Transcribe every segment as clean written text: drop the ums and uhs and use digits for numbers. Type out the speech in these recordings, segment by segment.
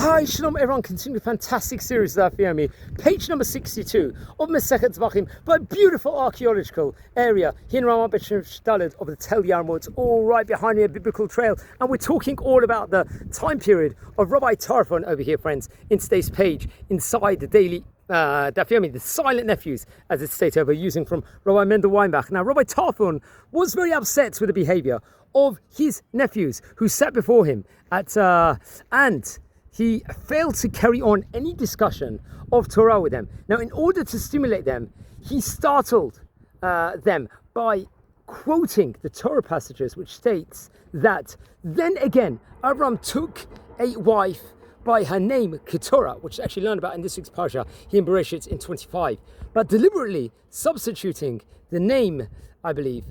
Hi, Shalom everyone, continuing a fantastic series of Daf Yomi, page number 62 of Masechet Zevachim, by a beautiful archaeological area here in Ramat Beit of the Tel Yarmuth, all right behind me, a biblical trail, and we're talking all about the time period of Rabbi Tarfon over here, friends, in today's page, inside the daily Daf Yomi, the silent nephews, as it's stated over, using from Rabbi Mendel Weinbach. Now, Rabbi Tarfon was very upset with the behavior of his nephews who sat before him and he failed to carry on any discussion of Torah with them. Now, in order to stimulate them, he startled them by quoting the Torah passages, which states that then again, Abraham took a wife by her name Keturah, which is actually learned about in this week's parsha here in Bereshit in 25, but deliberately substituting the name, I believe,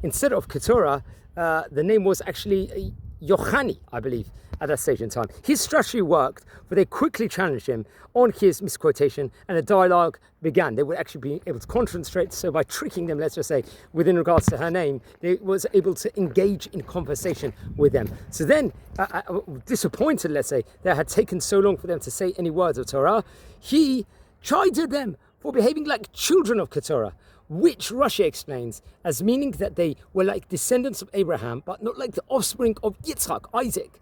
instead of Keturah, the name was actually Yochani, I believe, at that stage in time. His strategy worked, but they quickly challenged him on his misquotation, and a dialogue began. They would actually be able to concentrate, so by tricking them, let's just say, within regards to her name, they was able to engage in conversation with them. So then, disappointed, let's say, that it had taken so long for them to say any words of Torah, he chided them for behaving like children of Keturah, which Rashi explains as meaning that they were like descendants of Abraham, but not like the offspring of Yitzchak, Isaac.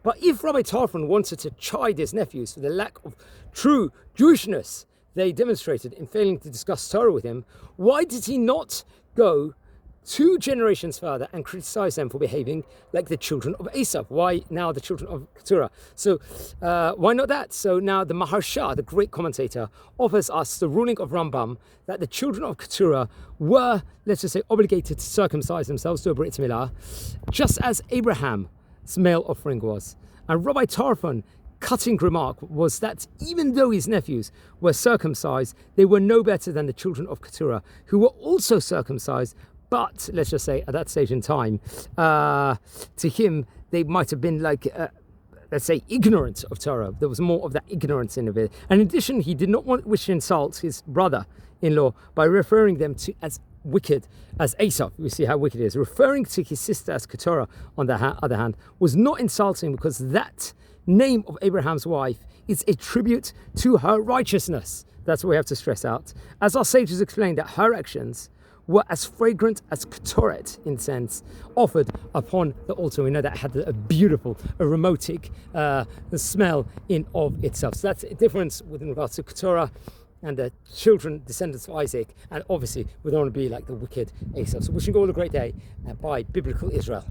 But if Rabbi Tarfon wanted to chide his nephews for the lack of true Jewishness they demonstrated in failing to discuss Torah with him, why did he not go 2 generations further and criticize them for behaving like the children of Esau? Why now the children of Keturah? So why not that? So now the Maharsha, the great commentator, offers us the ruling of Rambam that the children of Keturah were, let's just say, obligated to circumcise themselves to a Brit Milah, just as Abraham's male offering was. And Rabbi Tarfon cutting remark was that even though his nephews were circumcised, they were no better than the children of Keturah, who were also circumcised. But let's just say at that stage in time, to him, they might have been like, let's say, ignorant of Torah. There was more of that ignorance in it. And in addition, he did not wish to insult his brother-in-law by referring them to as wicked as Esau. We see how wicked he is. Referring to his sister as Keturah, on the other hand, was not insulting because that name of Abraham's wife is a tribute to her righteousness. That's what we have to stress out. As our sages explained, that her actions were as fragrant as Ketoret, in sense, offered upon the altar. We know that had a beautiful, aromatic smell in of itself. So that's a difference with regards to Keturah and the children, descendants of Isaac, and obviously we don't want to be like the wicked Esau. So wishing you all a great day by Biblical Israel.